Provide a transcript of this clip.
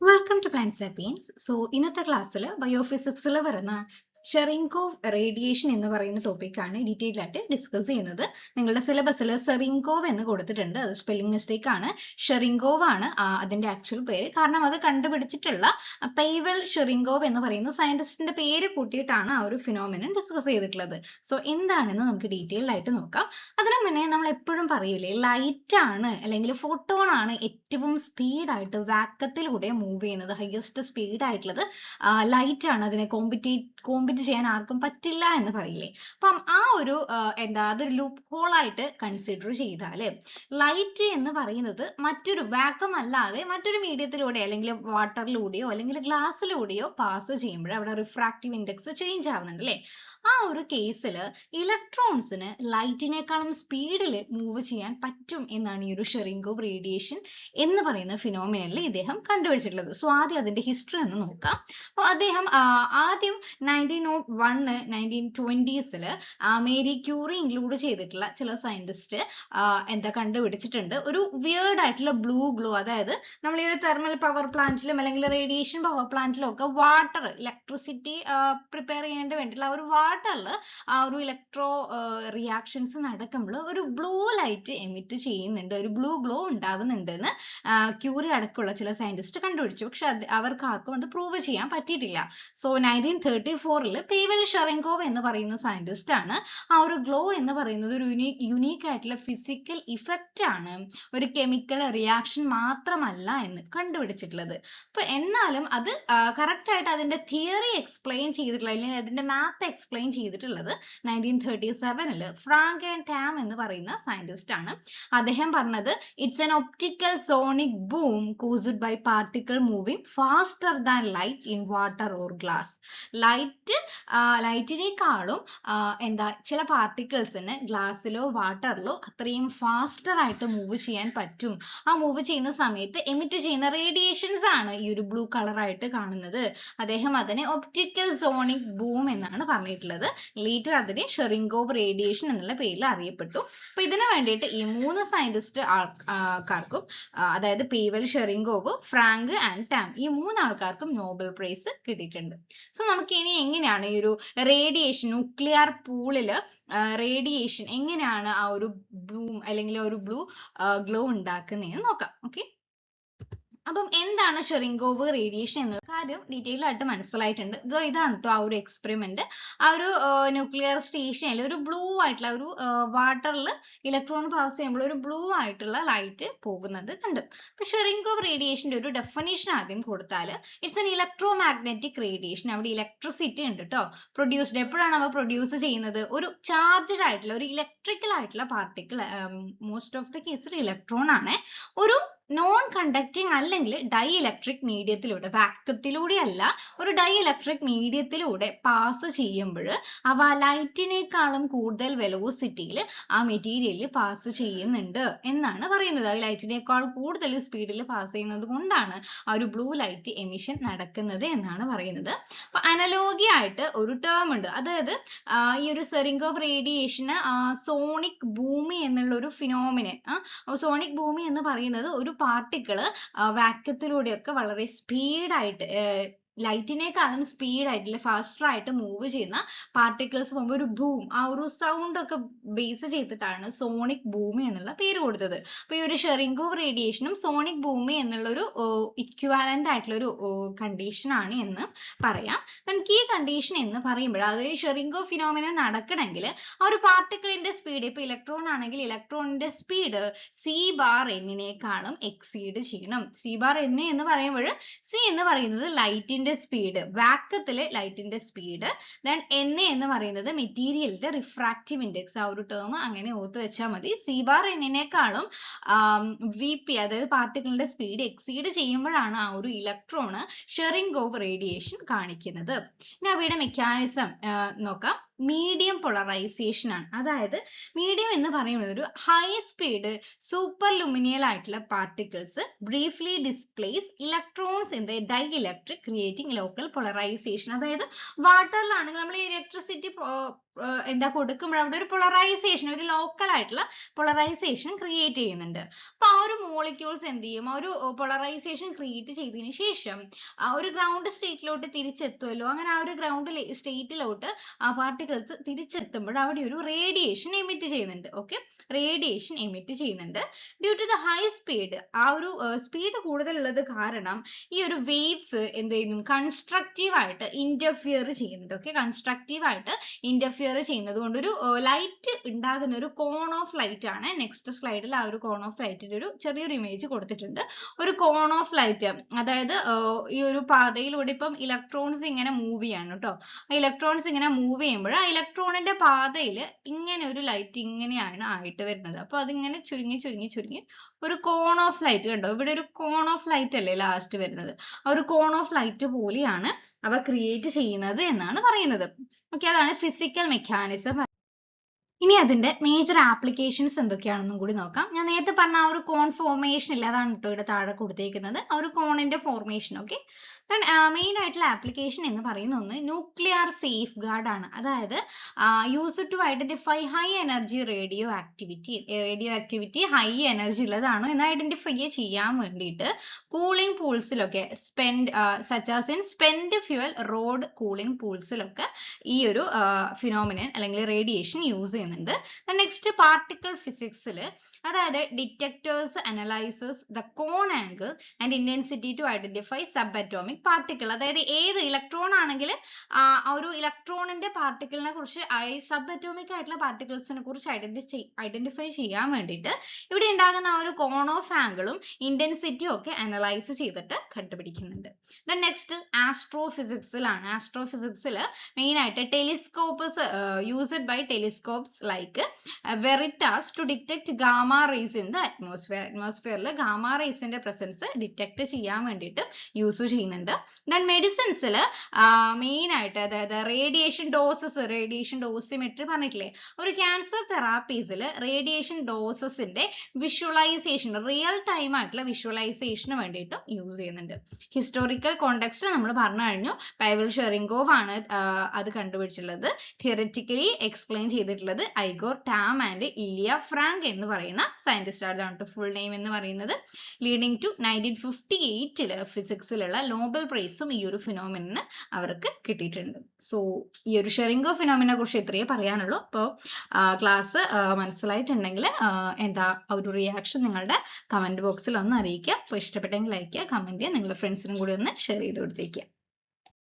Welcome to പാൻസാപ്പിയൻസ്. ഇന്നത്തെ ക്ലാസ്സിൽ ബയോഫിസിക്സിൽ വരുന്ന ഷെറിങ്കോവ് റേഡിയേഷൻ എന്ന് പറയുന്ന ടോപ്പിക്കാണ് ഡീറ്റെയിൽ ആയിട്ട് ഡിസ്കസ് ചെയ്യുന്നത്. നിങ്ങളുടെ സിലബസിൽ സെറിങ്കോവ് എന്ന് കൊടുത്തിട്ടുണ്ട്. അത് സ്പെല്ലിംഗ് മിസ്റ്റേക്ക് ആണ്. ഷെറിങ്കോവ് ആണ് അതിന്റെ ആക്ച്വൽ പേര്. കാരണം അത് കണ്ടുപിടിച്ചിട്ടുള്ള പൈവൽ ഷെറിങ്കോവ് എന്ന് പറയുന്ന സയന്റിസ്റ്റിന്റെ പേര് കൂട്ടിയിട്ടാണ് ആ ഒരു ഫിനോമിനൻ ഡിസ്കസ് ചെയ്തിട്ടുള്ളത്. എന്താണെന്ന് നമുക്ക് ഡീറ്റെയിൽഡ് ആയിട്ട് നോക്കാം. അതിനു മുന്നേ നമ്മൾ എപ്പോഴും പറയൂലേ, ലൈറ്റ് ആണ് അല്ലെങ്കിൽ ഫോട്ടോൺ ആണ് ഏറ്റവും സ്പീഡായിട്ട് വാക്കത്തിലൂടെ മൂവ് ചെയ്യുന്നത്. ഹയസ്റ്റ് സ്പീഡ് ആയിട്ടുള്ളത് ലൈറ്റ് ആണ്. അതിനെ കോമ്പീറ്റ് ചെയ്യാൻ ആർക്കും പറ്റില്ല എന്ന് പറയില്ലേ. അപ്പം ആ ഒരു അതൊരു ലൂപ്പ് ഹോൾ ആയിട്ട് കൺസിഡർ ചെയ്താല് ലൈറ്റ് എന്ന് പറയുന്നത് മറ്റൊരു വാക്വം അല്ലാതെ മറ്റൊരു മീഡിയത്തിലൂടെ അല്ലെങ്കിൽ വാട്ടറിലൂടെയോ അല്ലെങ്കിൽ ഗ്ലാസ്സിലൂടെയോ പാസ് ചെയ്യുമ്പോൾ അവിടെ റിഫ്രാക്റ്റീവ് ഇൻഡെക്സ് ചേഞ്ച് ആവുന്നുണ്ട് അല്ലേ. ആ ഒരു കേസിൽ ഇലക്ട്രോൺസിന് ലൈറ്റിനേക്കാളും സ്പീഡിൽ മൂവ് ചെയ്യാൻ പറ്റും എന്നാണ് ഈ ഒരു ഷെറിങ്കോവ് റേഡിയേഷൻ എന്ന് പറയുന്ന ഫിനോമിനലിൽ ഇദ്ദേഹം കണ്ടുപിടിച്ചിട്ടുള്ളത്. ആദ്യം അതിന്റെ ഹിസ്റ്ററി ഒന്ന് നോക്കാം. അപ്പോൾ അദ്ദേഹം ആദ്യം 1920s മേരി ക്യൂറി ഇൻക്ലൂഡ് ചെയ്തിട്ടുള്ള ചില സയന്റിസ്റ്റ് കണ്ടുപിടിച്ചിട്ടുണ്ട്. ഒരു വിയേർഡ് ആയിട്ടുള്ള ബ്ലൂ ഗ്ലോ, അതായത് നമ്മൾ ഈ ഒരു തെർമൽ പവർ പ്ലാന്റിലും അല്ലെങ്കിൽ റേഡിയേഷൻ പവർ പ്ലാന്റിലും ഒക്കെ വാട്ടർ ഇലക്ട്രിസിറ്റി പ്രിപ്പയർ ചെയ്യേണ്ടി വേണ്ടിയിട്ടുള്ള ആ ഒരു വാട്ടറിൽ ആ ഒരു ഇലക്ട്രോ റിയാക്ഷൻസ് നടക്കുമ്പോൾ ഒരു ബ്ലൂ ലൈറ്റ് എമിറ്റ് ചെയ്യുന്നുണ്ട്, ഒരു ബ്ലൂ ഗ്ലോ ഉണ്ടാവുന്നുണ്ട് എന്ന് ക്യൂറി അടക്കമുള്ള ചില സയന്റിസ്റ്റ് കണ്ടുപിടിച്ചു. പക്ഷെ അവർക്ക് ആർക്കും അത് പ്രൂവ് ചെയ്യാൻ പറ്റിയിട്ടില്ല. 1934 പേവൽ ഷെറിങ്കോവ് എന്ന് പറയുന്ന സയന്റിസ്റ്റ് ആണ് ആ ഒരു ഗ്ലോ എന്ന് പറയുന്നത് ഒരു യുണീക്ക് ആയിട്ടുള്ള ഫിസിക്കൽ ഇഫക്റ്റ് ആണ്, ഒരു കെമിക്കൽ റിയാക്ഷൻ മാത്രമല്ല എന്ന് കണ്ടുപിടിച്ചിട്ടുള്ളത്. അപ്പൊ എന്നാലും അത് കറക്റ്റ് ആയിട്ട് അതിന്റെ തിയറി എക്സ്പ്ലെയിൻ ചെയ്തിട്ടുള്ള അല്ലെങ്കിൽ അതിന്റെ മാത്ത് എക്സ്പ്ലെയിൻ ചെയ്തിട്ടുള്ളത് 1937 ഫ്രാങ്ക് ആൻഡ് ടാം എന്ന് പറയുന്ന സയന്റിസ്റ്റ് ആണ്. അദ്ദേഹം പറഞ്ഞത് it's an optical sonic boom caused by particle moving faster than light in water or glass. ലൈറ്റിനേക്കാളും ചില പാർട്ടിക്കിൾസിന് ഗ്ലാസ്സിലോ വാട്ടറിലോ അത്രയും ഫാസ്റ്റർ ആയിട്ട് മൂവ് ചെയ്യാൻ പറ്റും. ആ മൂവ് ചെയ്യുന്ന സമയത്ത് എമിറ്റ് ചെയ്യുന്ന റേഡിയേഷൻസ് ആണ് ഈ ഒരു ബ്ലൂ കളർ ആയിട്ട് കാണുന്നത്. അദ്ദേഹം അതിനെ ഒപ്റ്റിക്കൽ സോണിക് ബൂം എന്നാണ് പറഞ്ഞിട്ടുള്ളത്. ലേറ്റർ അതിനെ ഷെറിങ്കോവ് റേഡിയേഷൻ എന്നുള്ള പേരിൽ അറിയപ്പെട്ടു. അപ്പൊ ഇതിനു വേണ്ടിയിട്ട് ഈ മൂന്ന് സയന്റിസ്റ്റ് ആൾക്കാർക്കും, അതായത് പേവൽ ഷെറിങ്കോവ്, ഫ്രാങ്ക് ആൻഡ് ടാം, ഈ മൂന്നാൾക്കാർക്കും നോബൽ പ്രൈസ് കിട്ടിയിട്ടുണ്ട്. നമുക്ക് ഇനി എങ്ങനെയാണ് ഈ ഒരു റേഡിയേഷൻ ന്യൂക്ലിയർ പൂളില് റേഡിയേഷൻ എങ്ങനെയാണ് ആ ഒരു ബ്ലൂം അല്ലെങ്കിൽ ഒരു ബ്ലൂ ഗ്ലോ ഉണ്ടാക്കുന്നതെന്ന് നോക്കാം. ഓക്കെ, അപ്പം എന്താണ് ഷെറിങ്കോവ് റേഡിയേഷൻ എന്ന കാര്യം ഡീറ്റെയിൽ ആയിട്ട് മനസ്സിലായിട്ടുണ്ട്. ഇതാണ് കേട്ടോ ആ ഒരു എക്സ്പെരിമെന്റ്. ആ ഒരു ന്യൂക്ലിയർ സ്റ്റേഷനിൽ ഒരു ബ്ലൂ ആയിട്ടുള്ള ഒരു വാട്ടറിൽ ഇലക്ട്രോൺ പാസ് ചെയ്യുമ്പോൾ ഒരു ബ്ലൂ ആയിട്ടുള്ള ലൈറ്റ് പോകുന്നത് കണ്ടു. അപ്പൊ ഷെറിങ്കോവ് റേഡിയേഷന്റെ ഒരു ഡെഫിനിഷൻ ആദ്യം കൊടുത്താൽ it's an electro magnetic radiation. അവിടെ ഇലക്ട്രിസിറ്റി ഉണ്ട് കേട്ടോ. പ്രൊഡ്യൂസ്ഡ് എപ്പോഴാണ് അവ പ്രൊഡ്യൂസ് ചെയ്യുന്നത്? ഒരു ചാർജ്ഡ് ആയിട്ടുള്ള ഒരു ഇലക്ട്രിക്കൽ ആയിട്ടുള്ള പാർട്ടിക്കിൾ, മോസ്റ്റ് ഓഫ് ദ കേസിൽ ഇലക്ട്രോൺ ആണ്, ഒരു നോൺ കണ്ടക്ടിങ് അല്ലെങ്കിൽ ഡൈ ഇലക്ട്രിക് മീഡിയത്തിലൂടെ, വാക്വത്തിലൂടെ അല്ല, ഒരു ഡൈ ഇലക്ട്രിക് മീഡിയത്തിലൂടെ പാസ് ചെയ്യുമ്പോൾ അവ ലൈറ്റിനേക്കാളും കൂടുതൽ വെലോസിറ്റിയിൽ ആ മെറ്റീരിയലിൽ പാസ് ചെയ്യുന്നുണ്ട് എന്നാണ് പറയുന്നത്. ആ ലൈറ്റിനേക്കാൾ കൂടുതൽ സ്പീഡിൽ പാസ് ചെയ്യുന്നത് കൊണ്ടാണ് ആ ഒരു ബ്ലൂ ലൈറ്റ് എമിഷൻ നടക്കുന്നത് എന്നാണ് പറയുന്നത്. അപ്പൊ അനലോഗി ആയിട്ട് ഒരു ടേം ഉണ്ട്. അതായത് ഈ ഒരു സെറിങ്കോവ് റേഡിയേഷന് സോണിക് ഭൂമി എന്നുള്ള ഒരു ഫിനോമിനൻ, സോണിക് ഭൂമി എന്ന് പറയുന്നത് ഒരു പാർട്ടിക്കിള് വാക്വത്തിലൂടെയൊക്കെ വളരെ സ്പീഡായിട്ട്, ലൈറ്റിനേക്കാളും സ്പീഡായിട്ട് ഫാസ്റ്റർ ആയിട്ട് മൂവ് ചെയ്യുന്ന പാർട്ടിക്കിൾസ് പോകുമ്പോൾ ഒരു ബൂം, ആ ഒരു സൗണ്ട് ഒക്കെ ബേസ് ചെയ്തിട്ടാണ് സോണിക് ഭൂമി എന്നുള്ള പേര് കൊടുത്തത്. അപ്പൊ ഈ ഒരു ഷെറിങ്കോവ് റേഡിയേഷനും സോണിക് ഭൂമി എന്നുള്ള ഒരു ഇക്വാലന്റ് ആയിട്ടുള്ള ഒരു കണ്ടീഷൻ ആണ് എന്ന് പറയാം. നമുക്ക് ഈ കണ്ടീഷൻ എന്ന് പറയുമ്പോൾ, അതായത് ഷെറിങ്കോവ് ഫിനോമിനൻ നടക്കണമെങ്കിൽ ആ ഒരു പാർട്ടിക്കിളിന്റെ സ്പീഡ്, ഇപ്പൊ ഇലക്ട്രോൺ ആണെങ്കിൽ ഇലക്ട്രോണിന്റെ സ്പീഡ് സി ബാർ എന്നിനേക്കാളും എക്സീഡ് ചെയ്യണം. സി ബാർ എന്ന് പറയുമ്പോൾ സി എന്ന് പറയുന്നത് ലൈറ്റിന്റെ സ്പീഡ്, വാക്വത്തിലെ ലൈറ്റിന്റെ സ്പീഡ്, ദെൻ എൻ എന്ന് പറയുന്നത് മെറ്റീരിയലിന്റെ റിഫ്രാക്റ്റീവ് ഇൻഡെക്സ്. ആ ഒരു ടേം അങ്ങനെ ഓർത്ത് വെച്ചാൽ മതി. സി ബാർ എന്നിനേക്കാളും വി പി, അതായത് പാർട്ടിക്കിളിന്റെ സ്പീഡ് എക്സീഡ് ചെയ്യുമ്പോഴാണ് ആ ഒരു ഇലക്ട്രോണ് ഷെറിങ്കോവ് റേഡിയേഷൻ കാണിക്കുന്നത്. ഇനി അവയുടെ മെക്കാനിസം നോക്കാം. മീഡിയം പോളറൈസേഷൻ ആണ്. അതായത് മീഡിയം എന്ന് പറയുന്നത് ഒരു ഹൈ സ്പീഡ് സൂപ്പർ ലുമിനിയൽ ആയിട്ടുള്ള particles briefly displace electrons in the dielectric creating local polarization. അതായത് വാട്ടറിലാണെങ്കിൽ നമ്മൾ ഇലക്ട്രിസിറ്റി എന്താ കൊടുക്കുമ്പോൾ അവിടെ ഒരു പോളറൈസേഷൻ, ഒരു ലോക്കൽ ആയിട്ടുള്ള പോളറൈസേഷൻ ക്രിയേറ്റ് ചെയ്യുന്നുണ്ട്. അപ്പൊ ആ ഒരു മോളിക്യൂൾസ് എന്ത് ചെയ്യും, ആ ഒരു പോളറൈസേഷൻ ക്രിയേറ്റ് ചെയ്തതിന് ശേഷം ആ ഒരു ഗ്രൗണ്ട് സ്റ്റേറ്റിലോട്ട് തിരിച്ചെത്തുമല്ലോ. അങ്ങനെ ആ ഒരു ഗ്രൗണ്ട് സ്റ്റേറ്റിലോട്ട് ആ പാർട്ടിക്കിൾസ് തിരിച്ചെത്തുമ്പോൾ അവിടെ ഒരു റേഡിയേഷൻ എമിറ്റ് ചെയ്യുന്നുണ്ട്. ഓക്കെ, റേഡിയേഷൻ എമിറ്റ് ചെയ്യുന്നുണ്ട്. Due to the high speed, ആ ഒരു സ്പീഡ് കൂടുതലുള്ളത് കാരണം ഈ ഒരു വേവ്സ് എന്ത് ചെയ്യുന്നു, കൺസ്ട്രക്റ്റീവ് ആയിട്ട് ഇന്റർഫിയർ ചെയ്യുന്നുണ്ട്. ഓക്കെ, കൺസ്ട്രക്റ്റീവ് ആയിട്ട് ഇന്റർഫിയർ ചെയ്യുന്നത് കൊണ്ട് ഒരു ലൈറ്റ് ഉണ്ടാകുന്ന ഒരു കോൺ ഓഫ് ലൈറ്റ് ആണ്. നെക്സ്റ്റ് സ്ലൈഡിൽ ആ ഒരു കോൺ ഓഫ് ലൈറ്റിന്റെ ഒരു ചെറിയൊരു ഇമേജ് കൊടുത്തിട്ടുണ്ട്. ഒരു കോൺ ഓഫ് ലൈറ്റ്, അതായത് ഈ ഒരു പാതയിലൂടെ ഇപ്പം ഇലക്ട്രോൺസ് ഇങ്ങനെ മൂവ് ചെയ്യാണ് കേട്ടോ. ആ ഇലക്ട്രോൺസ് ഇങ്ങനെ മൂവ് ചെയ്യുമ്പോൾ ആ ഇലക്ട്രോണിന്റെ പാതയിൽ ഇങ്ങനെ ഒരു ലൈറ്റ് ഇങ്ങനെയാണ് ആയിട്ട് വരുന്നത്. അപ്പൊ അതിങ്ങനെ ചുരുങ്ങി ചുരുങ്ങി ചുരുങ്ങി ഒരു കോൺ ഓഫ് ലൈറ്റ് കണ്ടോ, ഇവിടെ ഒരു കോൺ ഓഫ് ലൈറ്റ് അല്ലേ ലാസ്റ്റ് വരുന്നത്. ആ ഒരു കോൺ ഓഫ് ലൈറ്റ് പോലെയാണ് അവ ക്രിയേറ്റ് ചെയ്യുന്നത് എന്നാണ് പറയുന്നത്. ഓക്കെ, അതാണ് ഫിസിക്കൽ മെക്കാനിസം. ഇനി അതിന്റെ മേജർ ആപ്ലിക്കേഷൻസ് എന്തൊക്കെയാണെന്നും കൂടി നോക്കാം. ഞാൻ നേരത്തെ പറഞ്ഞ ആ ഒരു കോൺ ഫോർമേഷൻ ഇല്ല, അതാണ് കേട്ടോ ഇവിടെ താഴെ കൊടുത്തേക്കുന്നത്, ആ ഒരു കോണിന്റെ ഫോർമേഷൻ. ഓക്കെ, മെയിൻ ആയിട്ടുള്ള ആപ്ലിക്കേഷൻ എന്ന് പറയുന്ന ഒന്ന് ന്യൂക്ലിയർ സേഫ് ഗാർഡ് ആണ്. അതായത് use to identify high energy radioactivity high energy ഉള്ളതാണോ എന്ന് ഐഡന്റിഫൈ ചെയ്യാൻ വേണ്ടിയിട്ട് കൂളിംഗ് പൂൾസിലൊക്കെ സ്പെൻഡ് ഫ്യൂവൽ റോഡ് കൂളിംഗ് പൂൾസിലൊക്കെ ഈ ഒരു ഫിനോമിനൻ അല്ലെങ്കിൽ റേഡിയേഷൻ യൂസ് ചെയ്യുന്നുണ്ട്. നെക്സ്റ്റ് പാർട്ടിക്കിൾ ഫിസിക്സിൽ, അതായത് detectors analyses the cone angle and intensity to identify subatomic particle. അതായത് ഏത് ഇലക്ട്രോൺ ആണെങ്കിൽ ആ ഒരു ഇലക്ട്രോണിന്റെ പാർട്ടിക്കിളിനെ കുറിച്ച്, സബ് അറ്റോമിക് ആയിട്ടുള്ള പാർട്ടിക്കിൾസിനെ കുറിച്ച് ഐഡന്റിഫൈ ചെയ്യാൻ വേണ്ടിയിട്ട് ഇവിടെ ഉണ്ടാകുന്ന ആ ഒരു കോൺ ഓഫ് ആംഗിളും ഇന്റൻസിറ്റിയും ഒക്കെ അനലൈസ് ചെയ്തിട്ട് കണ്ടുപിടിക്കുന്നുണ്ട്. നെക്സ്റ്റ് ആസ്ട്രോഫിസിക്സിലാണ്. ആസ്ട്രോഫിസിക്സിൽ മെയിൻ ആയിട്ട് telescopes used by telescopes like Veritas to detect gamma rays in the atmosphere. അറ്റ്മോസ്ഫിയറിൽ ഗാമ റേസിന്റെ പ്രസൻസ് ഡിറ്റക്ട് ചെയ്യാൻ വേണ്ടിയിട്ട് യൂസ് ചെയ്യുന്നുണ്ട്. മെഡിസിൻസിൽ മെയിൻ ആയിട്ട്, അതായത് റേഡിയേഷൻ ഡോസിമെട്രി പറഞ്ഞിട്ടില്ലേ, ഒരു ക്യാൻസർ തെറാപ്പീസിൽ റേഡിയേഷൻ ഡോസസിന്റെ വിഷ്വലൈസേഷൻ, റിയൽ ടൈം ആയിട്ടുള്ള വിഷ്വലൈസേഷന് വേണ്ടിയിട്ടും യൂസ് ചെയ്യുന്നുണ്ട്. ഹിസ്റ്റോറിക്കൽ കോണ്ടെക്സ്റ്റ് നമ്മൾ പറഞ്ഞു കഴിഞ്ഞു. പൈവൽ ഷെറിങ്കോവ് ആണ് അത് കണ്ടുപിടിച്ചിട്ടുള്ളത്. തിയററ്റിക്കലി എക്സ്പ്ലെയിൻ ചെയ്തിട്ടുള്ളത് ഐഗോർ ടാം ആൻഡ് ഇലിയ ഫ്രാങ്ക് എന്ന് പറയുന്ന സയന്റിസ്റ്റ് ആണ്. ഫുൾ നെയിം എന്ന് പറയുന്നത്. ലീഡിങ് ടു 1958 ഫിസിക്സിലുള്ള നോബൽ പ്രൈസും ഈ ഒരു ഫിനോമിനന് അവർക്ക് കിട്ടിയിട്ടുണ്ട്. സോ ഈ ഒരു ഷെറിങ്കോ ഫിനോമിനെ കുറിച്ച് ഇത്രയേ പറയാനുള്ളൂ. അപ്പോൾ ക്ലാസ് മനസ്സിലായിട്ടുണ്ടെങ്കിൽ എന്താ ഒരു റിയാക്ഷൻ നിങ്ങളുടെ കമന്റ് ബോക്സിൽ ഒന്ന് അറിയിക്കുക. അപ്പോൾ ഇഷ്ടപ്പെട്ടെങ്കിൽ ലൈക്ക് ചെയ്യുക, കമന്റ് ചെയ്യുക, നിങ്ങളുടെ ഫ്രണ്ട്സിനും കൂടി ഒന്ന് ഷെയർ ചെയ്ത് കൊടുത്തേക്കുക.